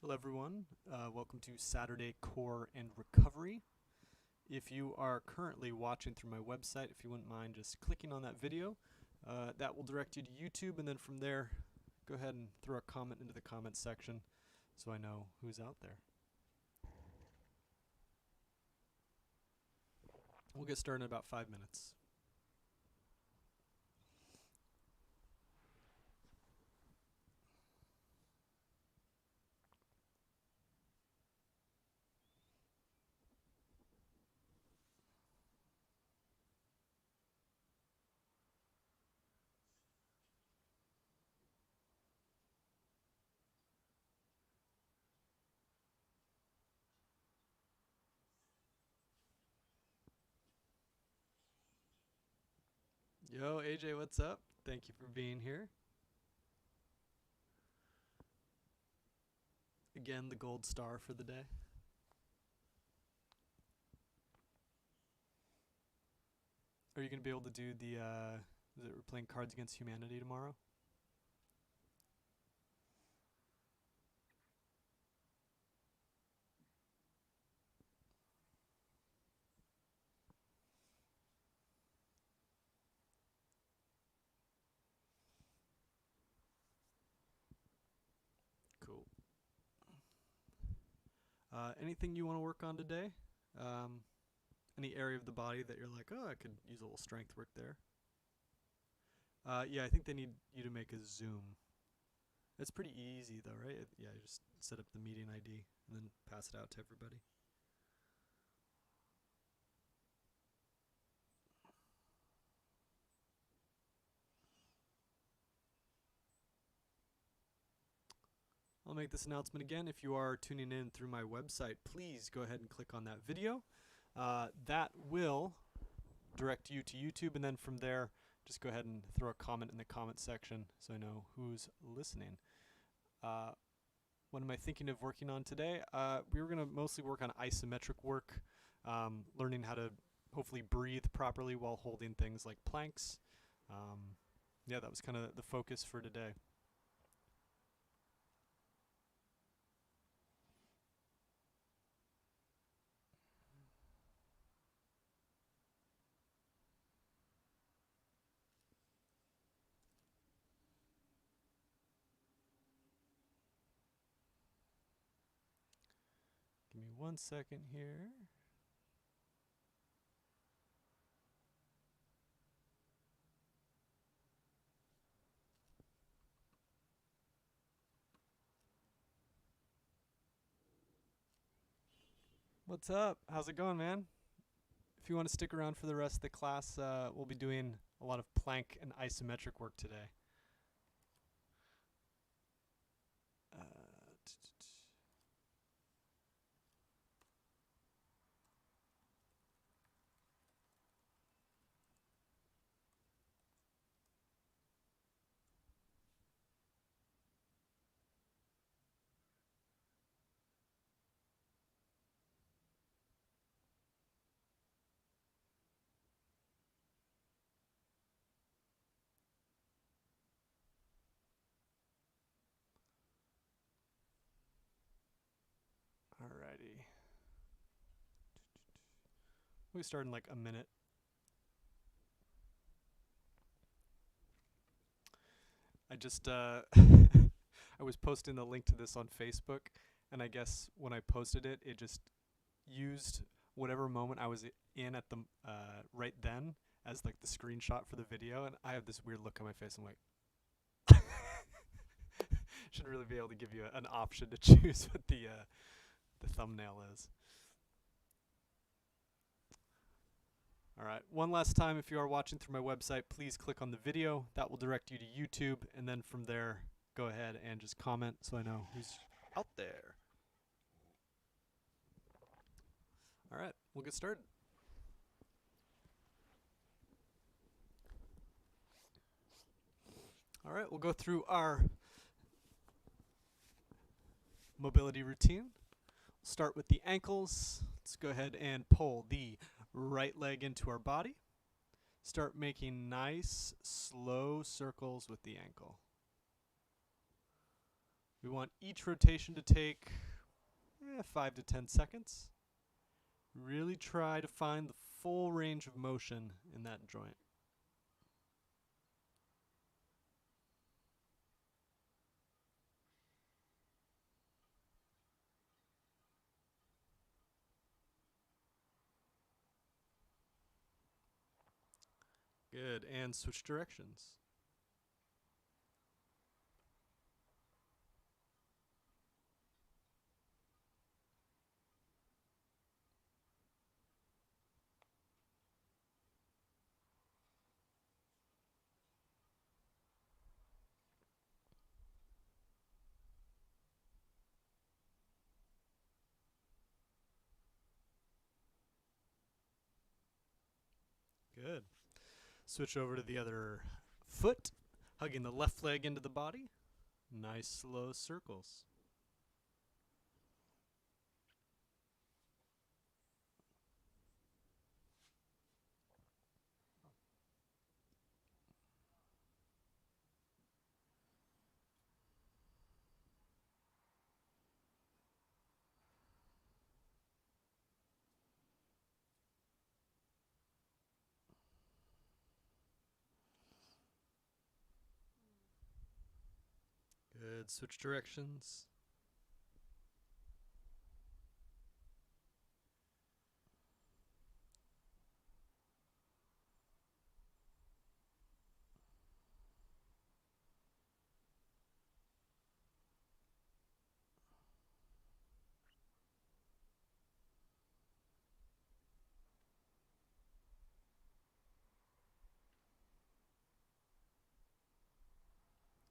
Hello everyone, welcome to Saturday Core and Recovery. If you are currently watching through my website, if you wouldn't mind just clicking on that video, that will direct you to YouTube, and then from there, go ahead and throw a comment into the comments section so I know who's out there. We'll get started in about 5 minutes. Yo, AJ, what's up? Thank you for being here. Again, the gold star for the day. Are you going to be able to do the, we're playing Cards Against Humanity tomorrow? Cool. Anything you want to work on today? Any area of the body that you're like, oh, I could use a little strength work there? Yeah, I think they need you to make a Zoom. It's pretty easy though, right? Yeah, you just set up the meeting ID and then pass it out to everybody. I'll make this announcement again. If you are tuning in through my website, please go ahead and click on that video. That will direct you to YouTube, and then from there, just go ahead and throw a comment in the comment section so I know who's listening. What am I thinking of working on today? We were going to mostly work on isometric work, learning how to hopefully breathe properly while holding things like planks. Yeah, that was kind of the focus for today. Give me 1 second here. What's up? How's it going, man? If you want to stick around for the rest of the class, we'll be doing a lot of plank and isometric work today. Alrighty. We start in like a minute. I just I was posting the link to this on Facebook, and I guess when I posted it, it just used whatever moment I was in at the right then as like the screenshot for the video, and I have this weird look on my face. I'm like, should really be able to give you an option to choose what the thumbnail is. Alright, one last time, if you are watching through my website, please click on the video. That will direct you to YouTube, and then from there, go ahead and just comment so I know who's out there. Alright, we'll get started. Alright, we'll go through our mobility routine. We'll start with the ankles. Let's go ahead and pull the right leg into our body. Start making nice, slow circles with the ankle. We want each rotation to take 5 to 10 seconds. Really try to find the full range of motion in that joint. Good, and switch directions. Good. Switch over to the other foot, hugging the left leg into the body. Nice slow circles. Good. Switch directions.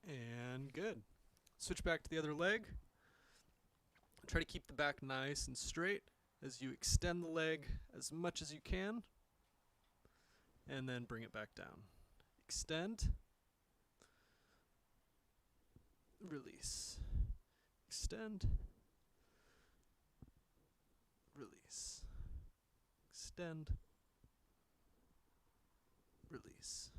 And good. Switch back to the other leg. Try to keep the back nice and straight as you extend the leg as much as you can. And then bring it back down. Extend. Release. Extend. Release. Extend. Release.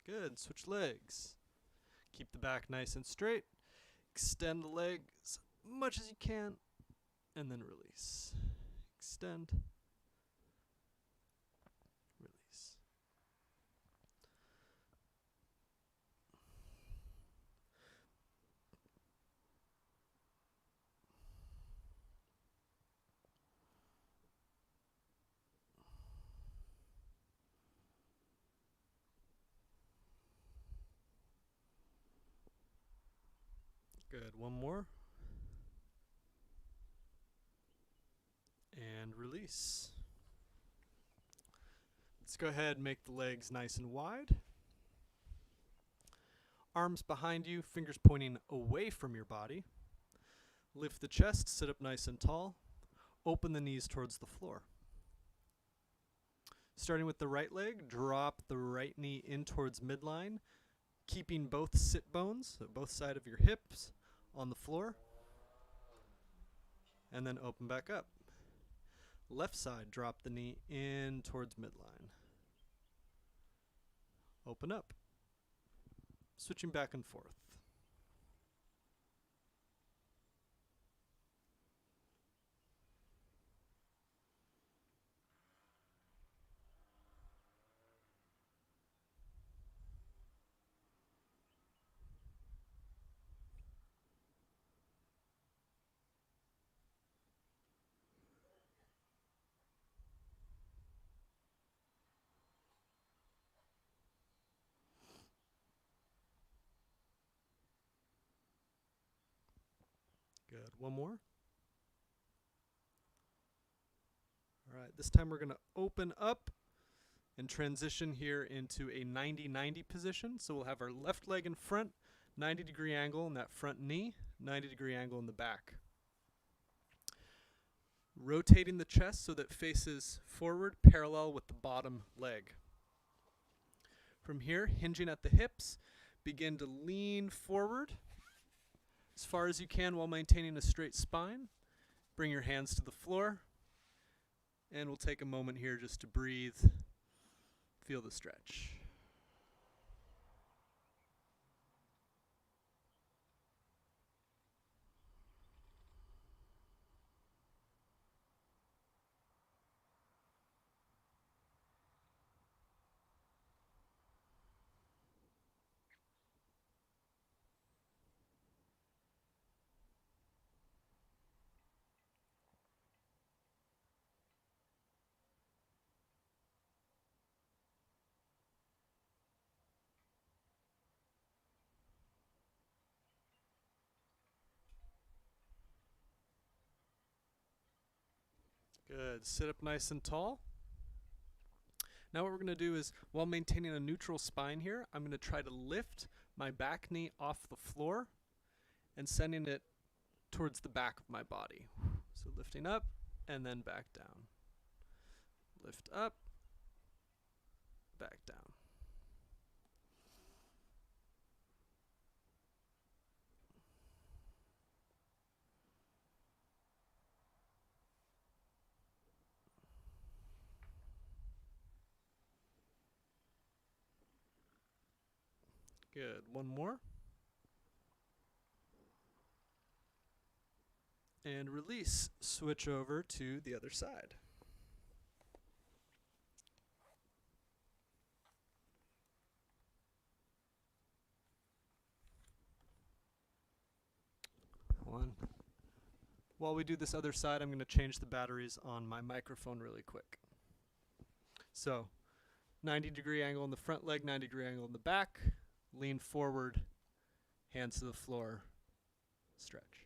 Good. Switch legs. Keep the back nice and straight. Extend the leg as much as you can. And then release. Extend. Release. Good. One more. And release. Let's go ahead and make the legs nice and wide. Arms behind you, fingers pointing away from your body. Lift the chest, sit up nice and tall. Open the knees towards the floor. Starting with the right leg, drop the right knee in towards midline, keeping both sit bones, so both sides of your hips, on the floor. And then open back up. Left side, drop the knee in towards midline. Open up. Switching back and forth. Good. One more. All right, this time we're going to open up and transition here into a 90-90 position. So we'll have our left leg in front, 90-degree angle in that front knee, 90-degree angle in the back. Rotating the chest so that it faces forward parallel with the bottom leg. From here, hinging at the hips, begin to lean forward as far as you can while maintaining a straight spine. Bring your hands to the floor, and we'll take a moment here just to breathe, feel the stretch. Good. Sit up nice and tall. Now what we're going to do is, while maintaining a neutral spine here, I'm going to try to lift my back knee off the floor and sending it towards the back of my body. So lifting up and then back down. Lift up, back down. Good. One more. And release. Switch over to the other side. One. While we do this other side, I'm going to change the batteries on my microphone really quick. So, 90-degree angle in the front leg, 90-degree angle in the back. Lean forward, hands to the floor, stretch.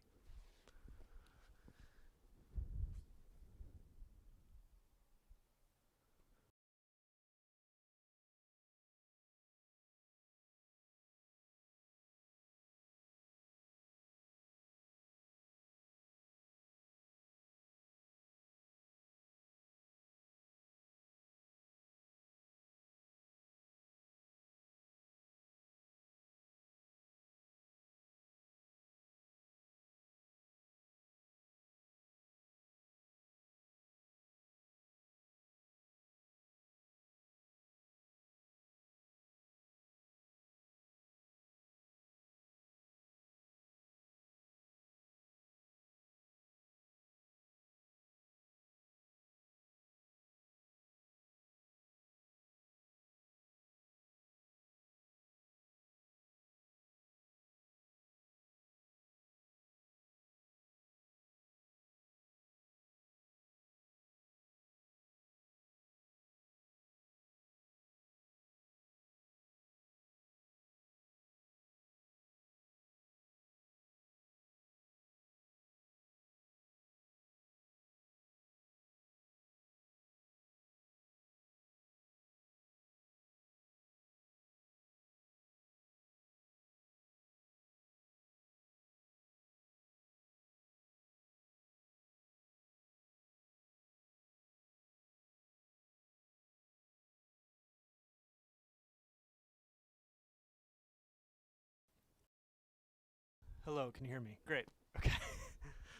Hello, can you hear me? Great. Okay.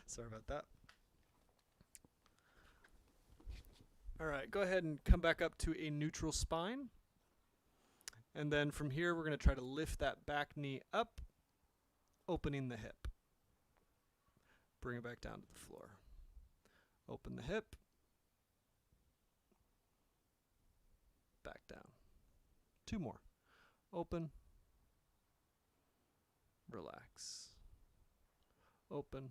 Sorry about that. All right, go ahead and come back up to a neutral spine. And then from here, we're going to try to lift that back knee up, opening the hip. Bring it back down to the floor. Open the hip. Back down. Two more. Open. Relax. Open.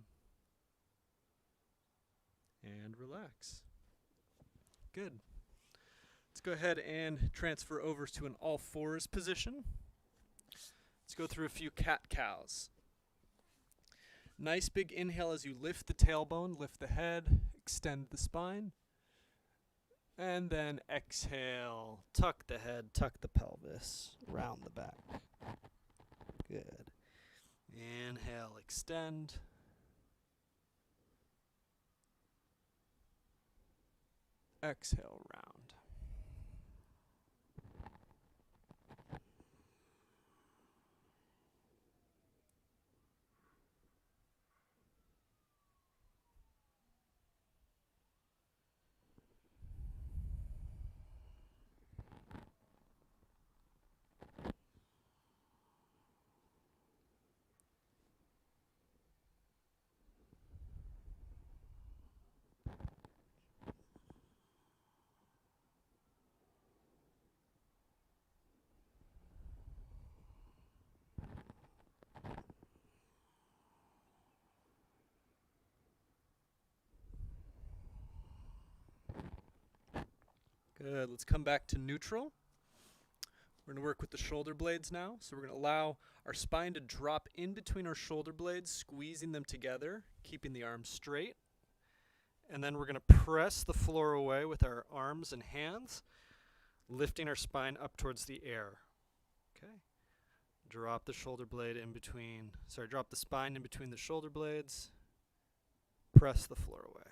And relax. Good. Let's go ahead and transfer over to an all fours position. Let's go through a few cat-cows. Nice big inhale as you lift the tailbone, lift the head, extend the spine. And then exhale, tuck the head, tuck the pelvis, round the back. Good. Inhale, extend. Exhale, round. Good. Let's come back to neutral. We're going to work with the shoulder blades now. So we're going to allow our spine to drop in between our shoulder blades, squeezing them together, keeping the arms straight. And then we're going to press the floor away with our arms and hands, lifting our spine up towards the air. Okay. Drop the shoulder blade in between, drop the spine in between the shoulder blades. Press the floor away.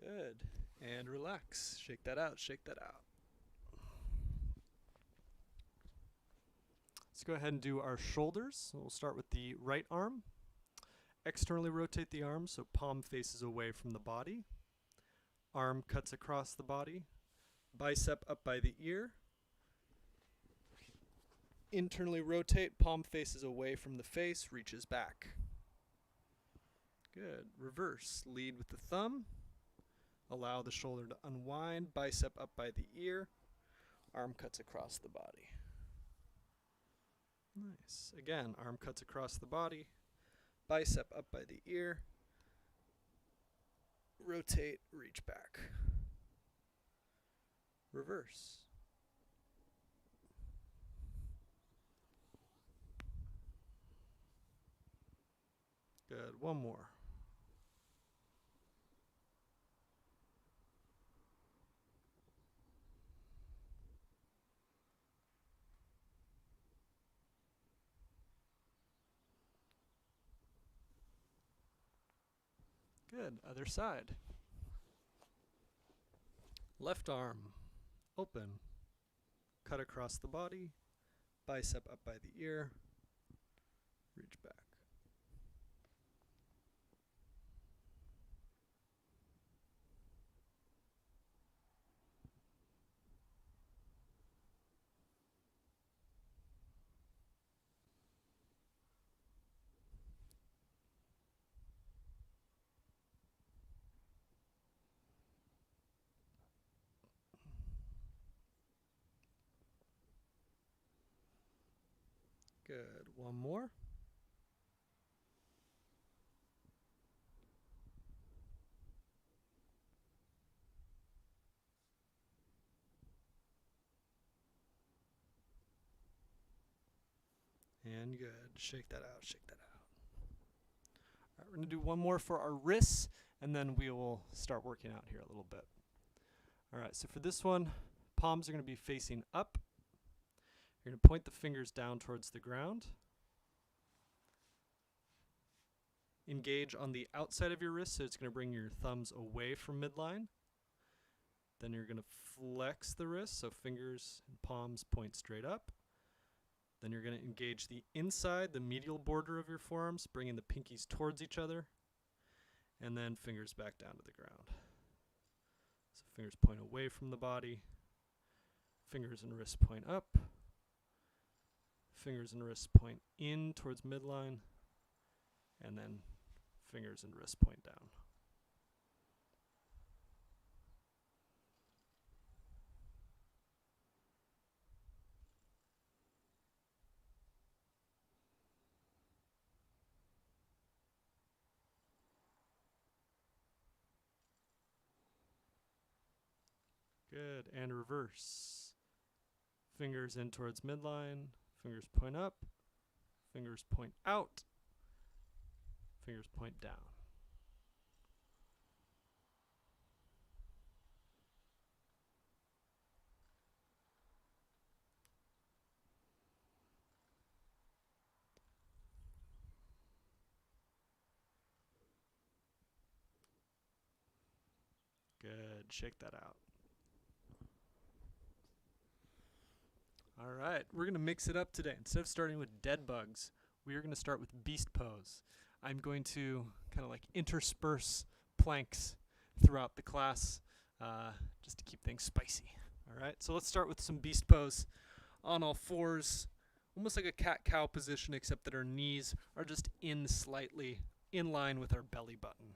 Good. And relax. Shake that out. Shake that out. Let's go ahead and do our shoulders. So we'll start with the right arm. Externally rotate the arm so palm faces away from the body. Arm cuts across the body. Bicep up by the ear. Internally rotate, palm faces away from the face, reaches back. Good. Reverse. Lead with the thumb. Allow the shoulder to unwind, bicep up by the ear, arm cuts across the body. Nice. Again, arm cuts across the body, bicep up by the ear, rotate, reach back. Reverse. Good. One more. Good. Other side. Left arm, open, cut across the body, bicep up by the ear, reach back. Good. One more. And good. Shake that out. Shake that out. All right, we're going to do one more for our wrists, and then we will start working out here a little bit. All right, so for this one, palms are going to be facing up. You're going to point the fingers down towards the ground. Engage on the outside of your wrist, so it's going to bring your thumbs away from midline. Then you're going to flex the wrist, so fingers and palms point straight up. Then you're going to engage the inside, the medial border of your forearms, bringing the pinkies towards each other. And then fingers back down to the ground. So fingers point away from the body. Fingers and wrists point up. Fingers and wrists point in towards midline, and then fingers and wrists point down. Good, and reverse. Fingers in towards midline. Fingers point up, fingers point out, fingers point down. Good, shake that out. All right, we're going to mix it up today. Instead of starting with dead bugs, we are going to start with beast pose. I'm going to kind of like intersperse planks throughout the class just to keep things spicy. All right, so let's start with some beast pose on all fours, almost like a cat-cow position, except that our knees are just in slightly, in line with our belly button.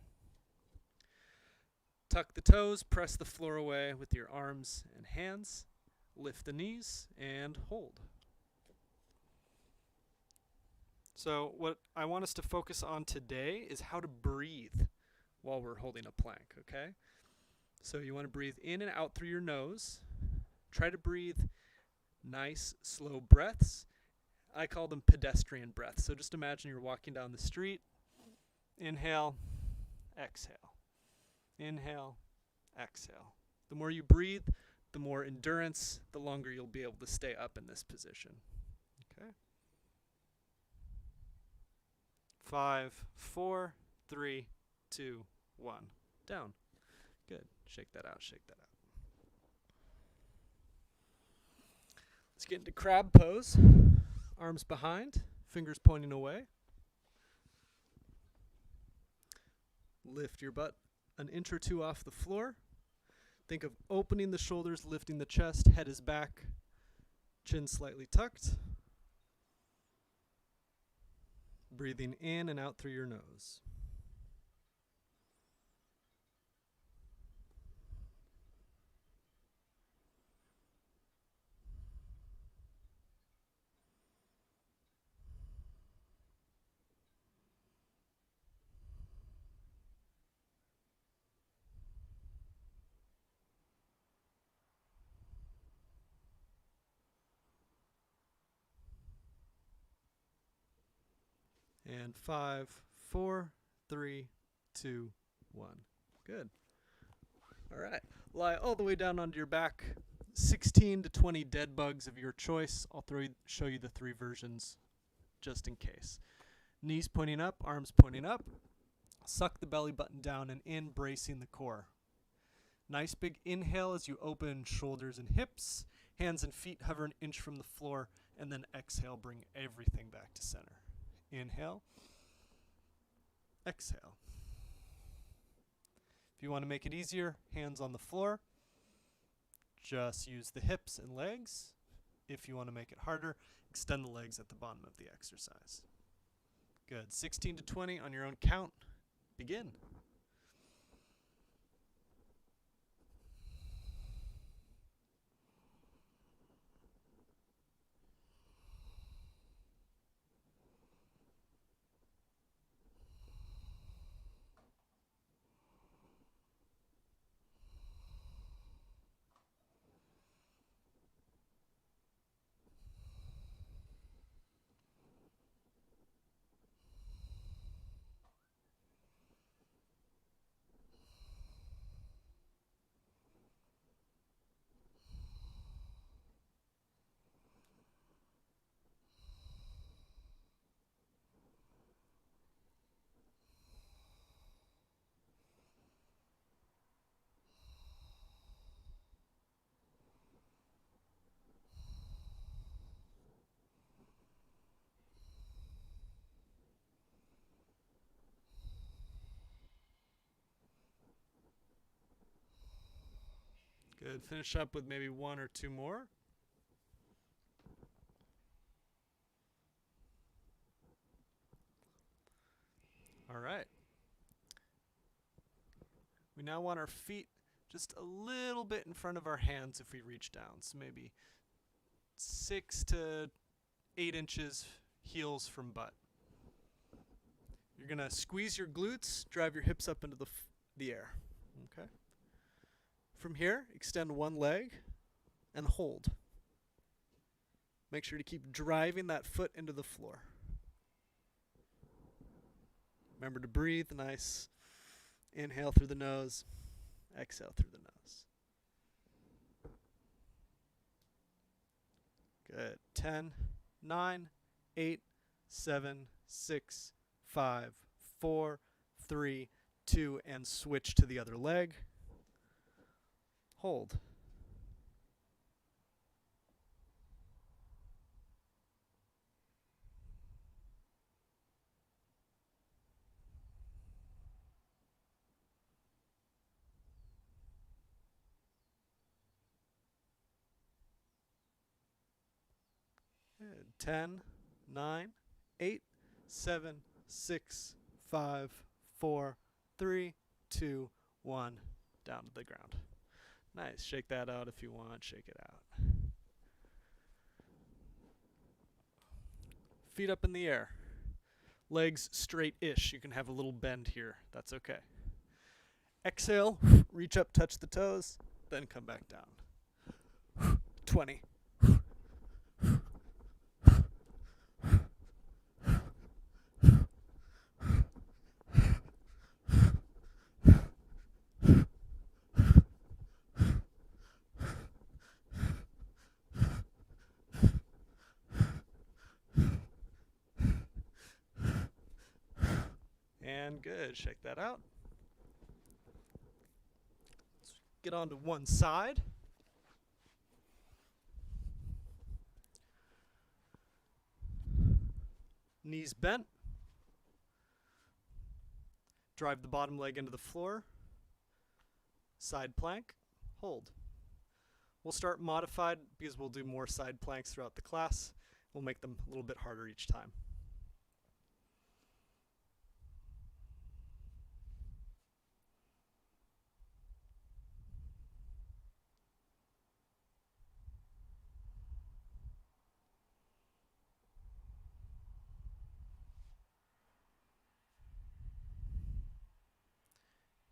Tuck the toes, press the floor away with your arms and hands, lift the knees, and hold. So what I want us to focus on today is how to breathe while we're holding a plank, okay? So you want to breathe in and out through your nose. Try to breathe nice, slow breaths. I call them pedestrian breaths. So just imagine you're walking down the street. Inhale, exhale. Inhale, exhale. The more you breathe, the more endurance, the longer you'll be able to stay up in this position. Okay? 5, 4, 3, 2, 1. Down. Good. Shake that out, shake that out. Let's get into crab pose. Arms behind, fingers pointing away. Lift your butt an inch or two off the floor. Think of opening the shoulders, lifting the chest, head is back, chin slightly tucked. Breathing in and out through your nose. And 5, 4, 3, 2, 1. Good. All right. Lie all the way down onto your back. 16 to 20 dead bugs of your choice. I'll show you the 3 versions just in case. Knees pointing up, arms pointing up. Suck the belly button down and in, bracing the core. Nice big inhale as you open shoulders and hips. Hands and feet hover an inch from the floor. And then exhale, bring everything back to center. Inhale, exhale. If you want to make it easier, hands on the floor. Just use the hips and legs. If you want to make it harder, extend the legs at the bottom of the exercise. Good. 16 to 20 on your own count. Begin. Good. Finish up with maybe 1 or 2 more. All right. We now want our feet just a little bit in front of our hands if we reach down. So maybe 6 to 8 inches heels from butt. You're going to squeeze your glutes, drive your hips up into the air. Okay? From here, extend one leg and hold. Make sure to keep driving that foot into the floor. Remember to breathe nice. Inhale through the nose. Exhale through the nose. Good. 10, 9, 8, 7, 6, 5, 4, 3, 2, and switch to the other leg. Hold. Good. 10, 9, 8, 7, 6, 5, 4, 3, 2, 1. Down to the ground. Nice. Shake that out if you want. Shake it out. Feet up in the air. Legs straight-ish. You can have a little bend here. That's okay. Exhale. Reach up, touch the toes, then come back down. 20. And good. Shake that out. Let's get onto one side. Knees bent. Drive the bottom leg into the floor. Side plank. Hold. We'll start modified because we'll do more side planks throughout the class. We'll make them a little bit harder each time.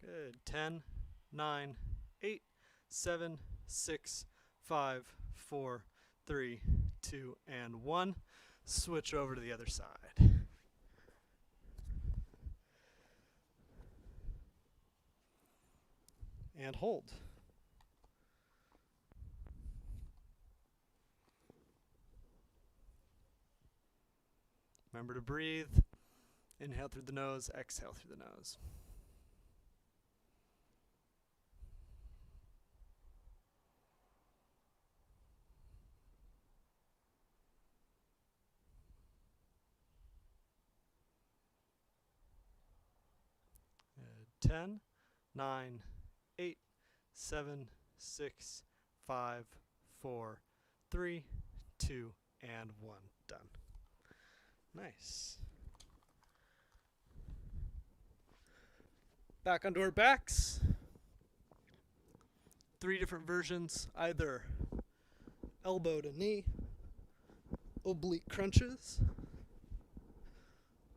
Good. 10, 9, 8, 7, 6, 5, 4, 3, 2, and 1. Switch over to the other side. And hold. Remember to breathe. Inhale through the nose, exhale through the nose. Good. 10, 9, 8, 7, 6, 5, 4, 3, 2, and 1. Done. Nice. Back onto our backs. 3 different versions, either elbow to knee, oblique crunches,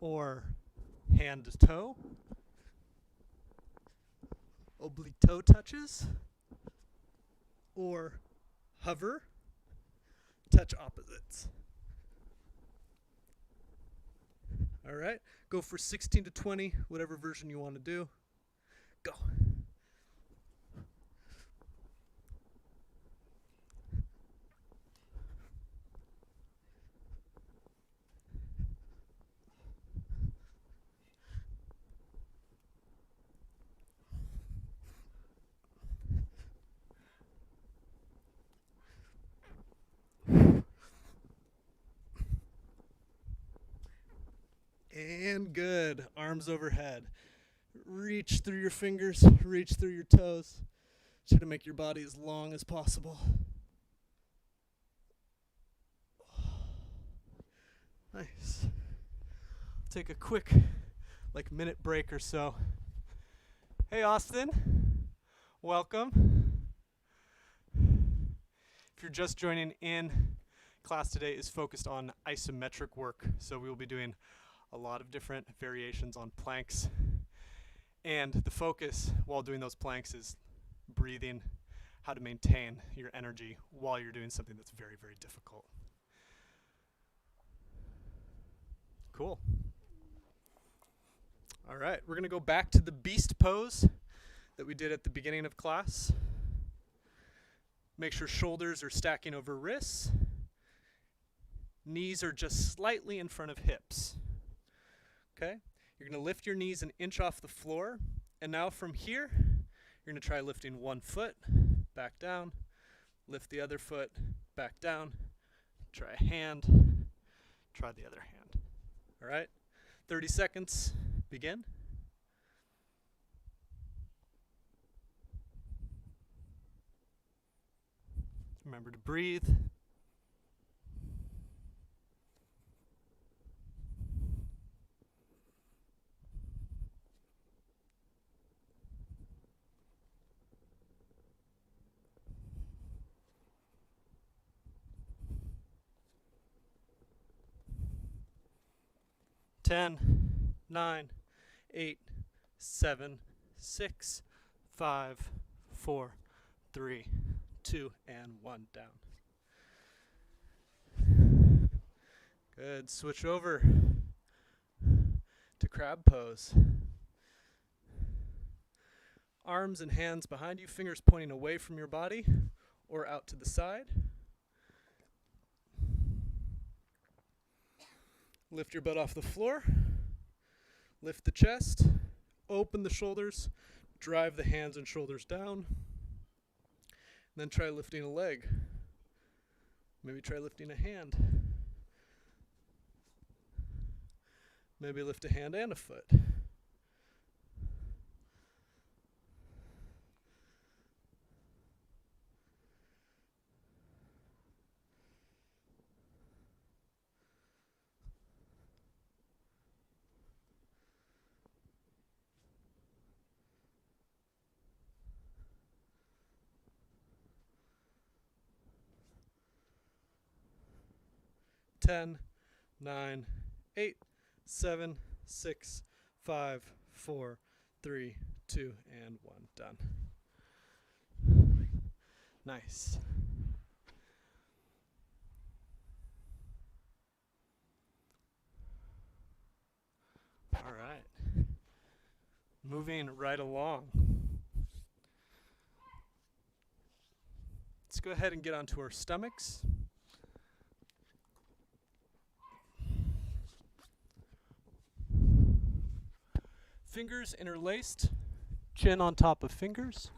or hand to toe, oblique toe touches, or hover, touch opposites. All right, go for 16 to 20, whatever version you want to do. Go. And good. Arms overhead. Reach through your fingers, reach through your toes. Try to make your body as long as possible. Nice. Take a quick, minute break or so. Hey, Austin. Welcome. If you're just joining in, class today is focused on isometric work. So we will be doing a lot of different variations on planks. And the focus while doing those planks is breathing, how to maintain your energy while you're doing something that's very, very difficult. Cool. All right, we're going to go back to the beast pose that we did at the beginning of class. Make sure shoulders are stacking over wrists. Knees are just slightly in front of hips. Okay? You're going to lift your knees an inch off the floor. And now from here, you're going to try lifting one foot, back down. Lift the other foot, back down. Try a hand. Try the other hand. All right? 30 seconds. Begin. Remember to breathe. 10, 9, 8, 7, 6, 5, 4, 3, 2, and 1. Down. Good. Switch over to crab pose. Arms and hands behind you, fingers pointing away from your body or out to the side. Lift your butt off the floor. Lift the chest. Open the shoulders. Drive the hands and shoulders down. And then try lifting a leg. Maybe try lifting a hand. Maybe lift a hand and a foot. Ten, 9, 8, 7, 6, 5, 4, 3, 2, and 1. Done. Nice. All right. Moving right along. Let's go ahead and get onto our stomachs. Fingers interlaced, chin on top of fingers.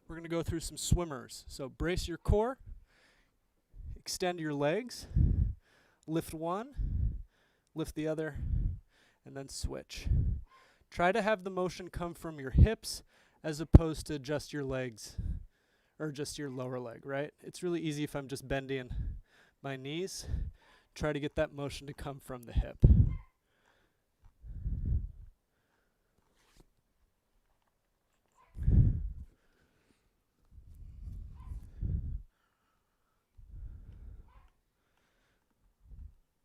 We're going to go through some swimmers. So brace your core, extend your legs, lift one, lift the other, and then switch. Try to have the motion come from your hips as opposed to just your legs or just your lower leg, right? It's really easy if I'm just bending my knees. Try to get that motion to come from the hip.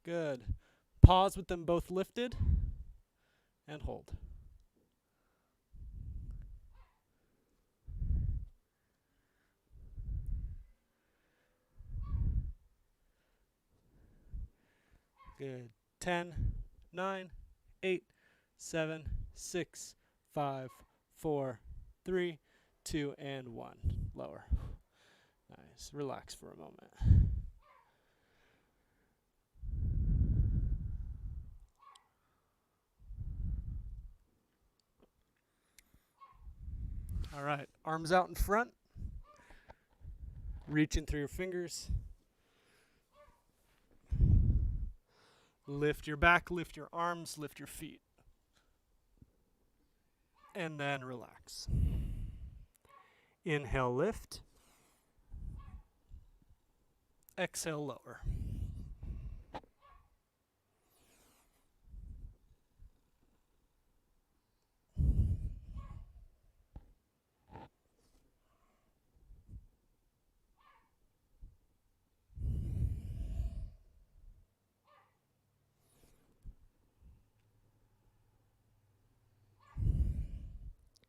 Good. Pause with them both lifted and hold. Good. 10, 9, 8, 7, 6, 5, 4, 3, 2, and 1. Lower. Nice. Relax for a moment. All right. Arms out in front. Reaching through your fingers. Lift your back, lift your arms, lift your feet. And then relax. Inhale, lift. Exhale, lower.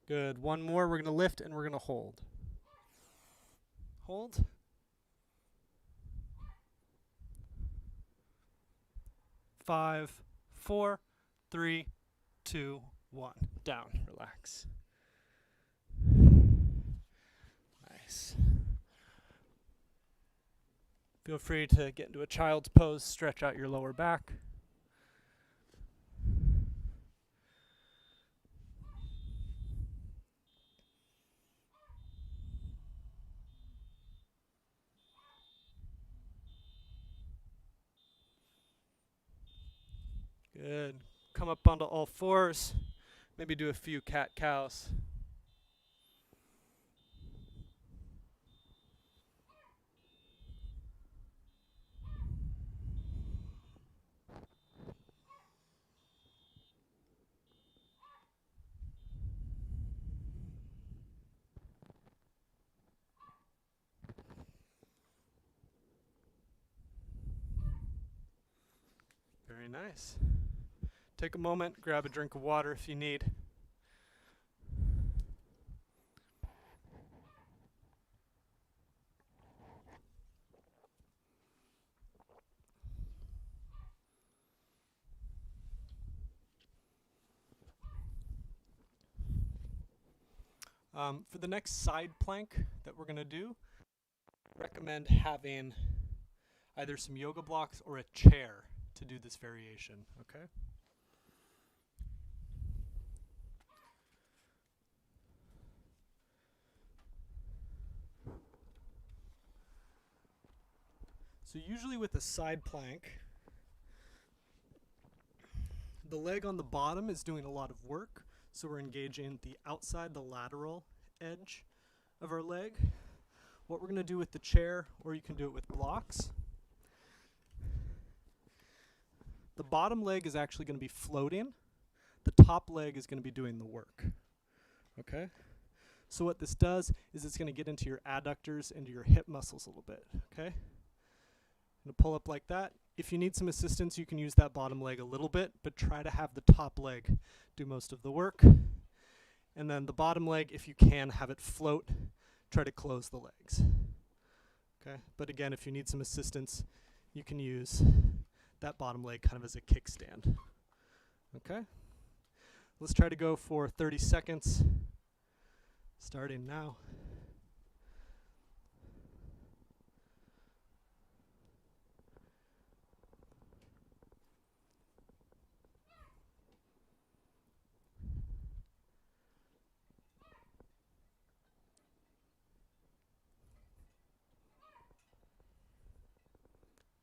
Good. One more. We're going to lift and we're going to hold. Hold. Five, 4, 3, 2, 1. Down. Relax. Nice. Feel free to get into a child's pose. Stretch out your lower back. Good. Come up onto all fours. Maybe do a few cat-cows. Very nice. Take a moment, grab a drink of water if you need. For the next side plank that we're going to do, I recommend having either some yoga blocks or a chair to do this variation, okay? So usually with a side plank, the leg on the bottom is doing a lot of work, so we're engaging the outside, the lateral edge of our leg. What we're going to do with the chair, or you can do it with blocks, the bottom leg is actually going to be floating. The top leg is going to be doing the work. Okay? So what this does is it's going to get into your adductors, into your hip muscles a little bit. Okay? I'm going to pull up like that. If you need some assistance, you can use that bottom leg a little bit, but try to have the top leg do most of the work. And then the bottom leg, if you can, have it float. Try to close the legs. Okay? But again, if you need some assistance, you can use that bottom leg kind of as a kickstand. Okay? Let's try to go for 30 seconds, starting now.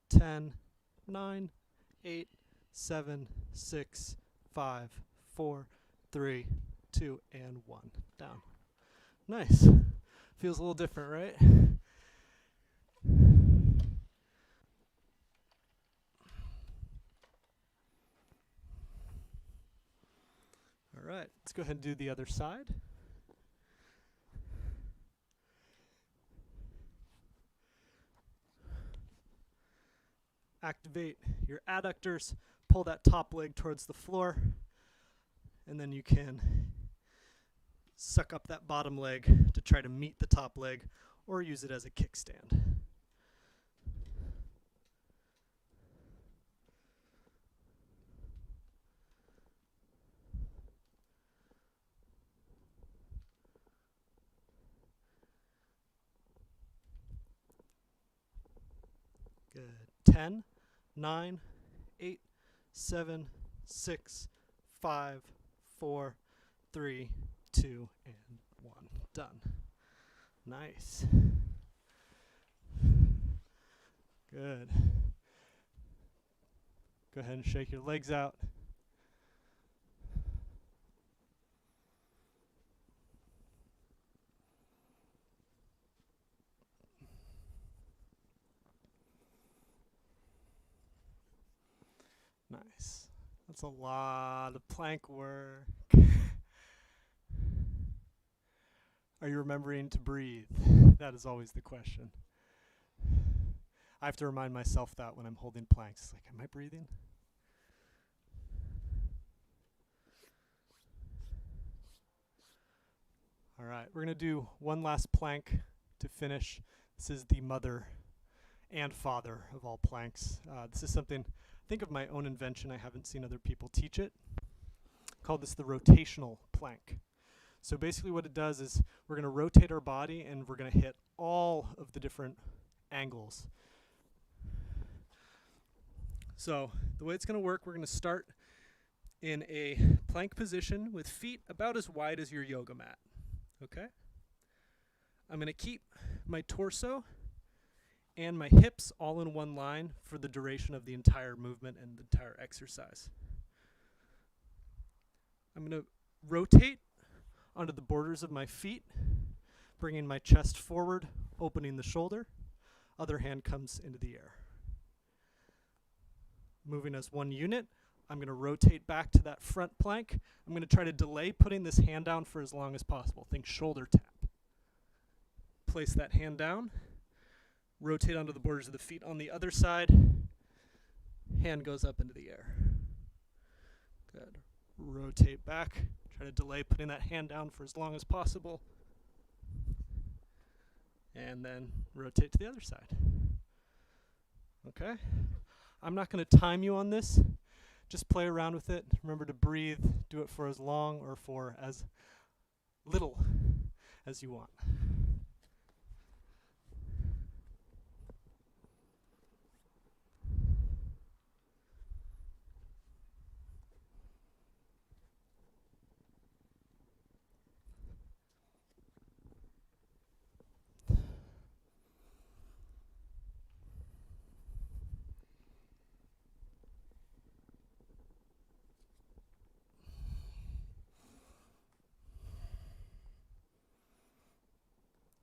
Ten, 9, 8, 7, 6, 5, 4, 3, 2, and 1. Down. Nice. Feels a little different, right? All right, let's go ahead and do the other side. Activate your adductors, pull that top leg towards the floor, and then you can suck up that bottom leg to try to meet the top leg or use it as a kickstand. Good. 10, 9, 8, 7, 6, 5, 4, 3, 2, and 1. Done. Nice. Good. Go ahead and shake your legs out. Nice. That's a lot of plank work. Are you remembering to breathe? That is always the question. I have to remind myself that when I'm holding planks. It's like, am I breathing? All right, we're going to do one last plank to finish. This is the mother and father of all planks. This is something, I think, of my own invention. I haven't seen other people teach it. I call this the rotational plank. So basically what it does is we're going to rotate our body and we're going to hit all of the different angles. So the way it's going to work, we're going to start in a plank position with feet about as wide as your yoga mat. Okay? I'm going to keep my torso and my hips all in one line for the duration of the entire movement and the entire exercise. I'm going to rotate onto the borders of my feet, bringing my chest forward, opening the shoulder. Other hand comes into the air. Moving as one unit, I'm going to rotate back to that front plank. I'm going to try to delay putting this hand down for as long as possible. Think shoulder tap. Place that hand down. Rotate onto the borders of the feet on the other side. Hand goes up into the air. Good. Rotate back. Try to delay putting that hand down for as long as possible. And then rotate to the other side. Okay? I'm not going to time you on this. Just play around with it. Remember to breathe. Do it for as long or for as little as you want.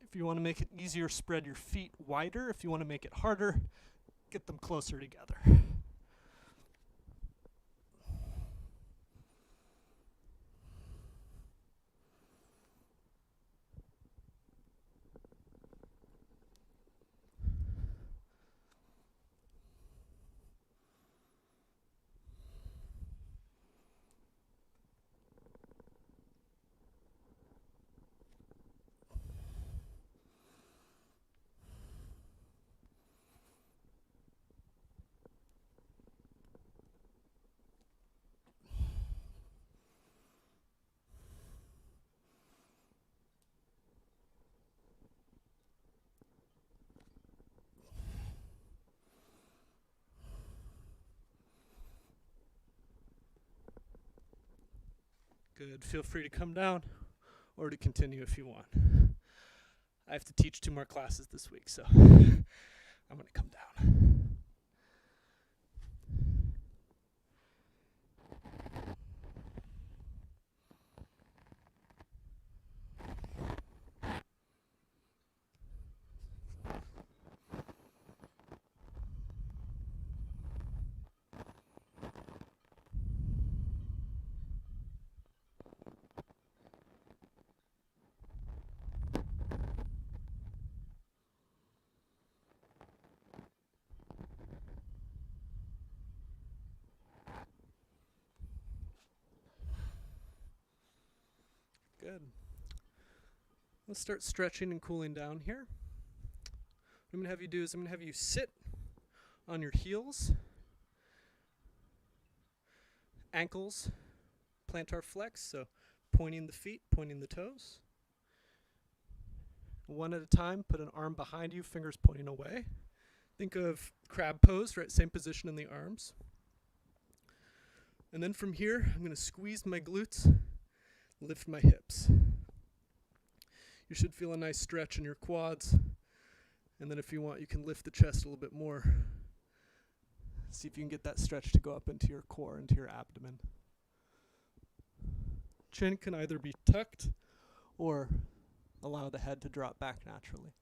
If you want to make it easier, spread your feet wider. If you want to make it harder, get them closer together. Good. Feel free to come down or to continue if you want. I have to teach 2 more classes this week, so I'm going to come down. Good. Let's start stretching and cooling down here. What I'm going to have you do is I'm going to have you sit on your heels, ankles, plantar flex, so pointing the feet, pointing the toes. One at a time, put an arm behind you, fingers pointing away. Think of crab pose, right? Same position in the arms. And then from here, I'm going to squeeze my glutes, lift my hips. You should feel a nice stretch in your quads. And then if you want, you can lift the chest a little bit more. See if you can get that stretch to go up into your core, into your abdomen. Chin can either be tucked or allow the head to drop back naturally.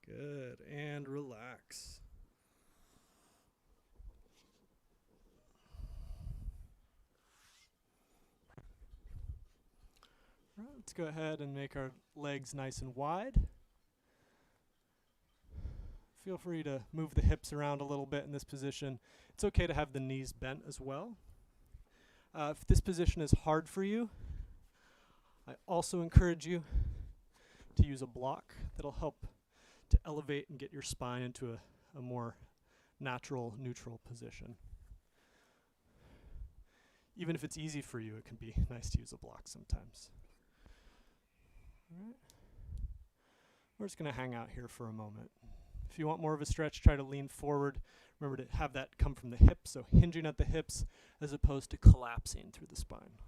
Good, and relax. All right, let's go ahead and make our legs nice and wide. Feel free to move the hips around a little bit in this position. It's okay to have the knees bent as well. If this position is hard for you, I also encourage you to use a block that'll help to elevate and get your spine into a more natural, neutral position. Even if it's easy for you, it can be nice to use a block sometimes. All right. We're just going to hang out here for a moment. If you want more of a stretch, try to lean forward. Remember to have that come from the hips, so hinging at the hips as opposed to collapsing through the spine.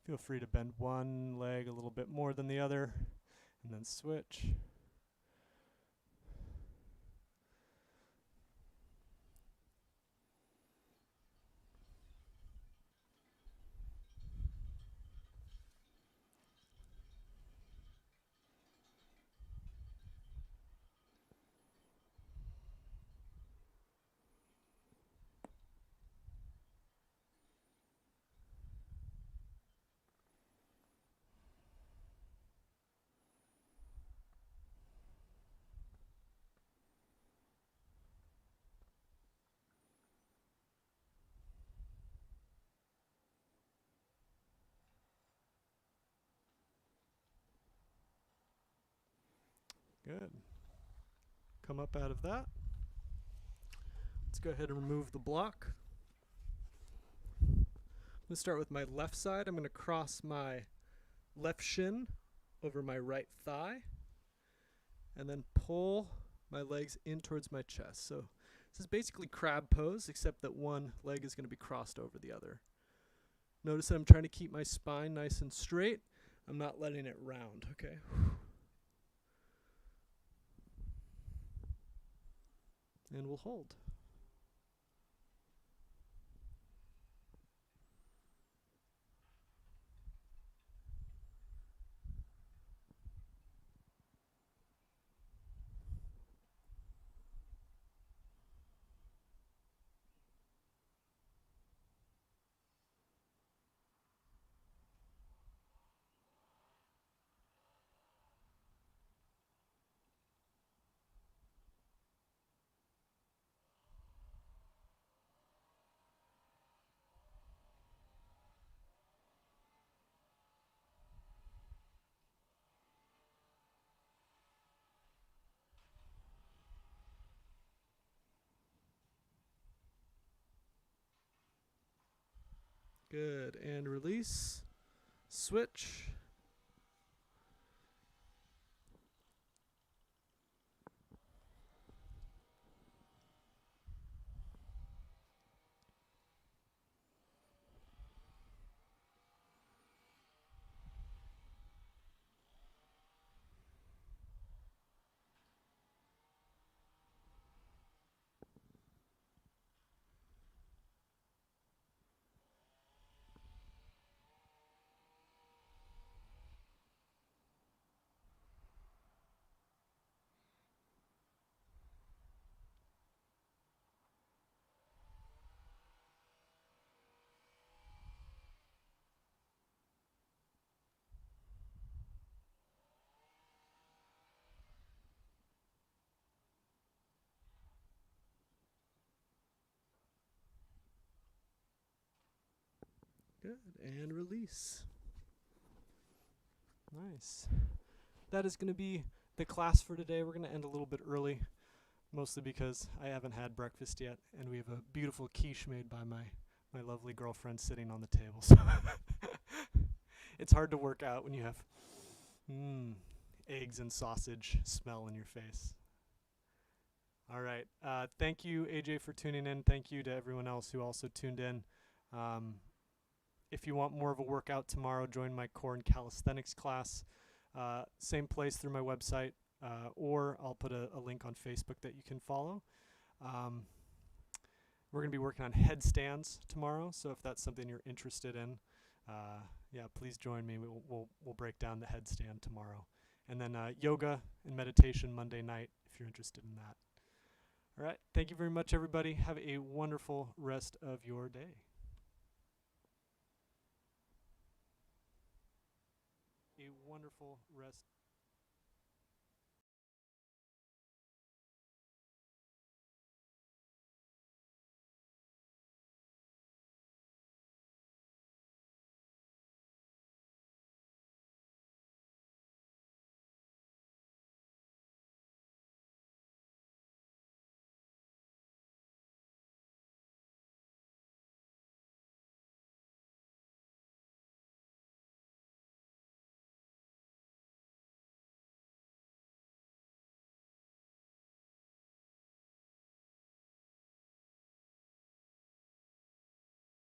Feel free to bend one leg a little bit more than the other, and then switch. Good. Come up out of that. Let's go ahead and remove the block. I'm going to start with my left side. I'm going to cross my left shin over my right thigh and then pull my legs in towards my chest. So this is basically crab pose, except that one leg is going to be crossed over the other. Notice that I'm trying to keep my spine nice and straight. I'm not letting it round, okay? And we'll hold. Good, and release. Switch. Good, and release. Nice. That is going to be the class for today. We're going to end a little bit early, mostly because I haven't had breakfast yet, and we have a beautiful quiche made by my lovely girlfriend sitting on the table. So it's hard to work out when you have eggs and sausage smell in your face. All right. Thank you, AJ, for tuning in. Thank you to everyone else who also tuned in. If you want more of a workout tomorrow, join my core and calisthenics class. Same place through my website, or I'll put a link on Facebook that you can follow. We're going to be working on headstands tomorrow, so if that's something you're interested in, yeah, please join me. We'll break down the headstand tomorrow. And then yoga and meditation Monday night if you're interested in that. All right. Thank you very much, everybody. Have a wonderful rest of your day. A wonderful rest.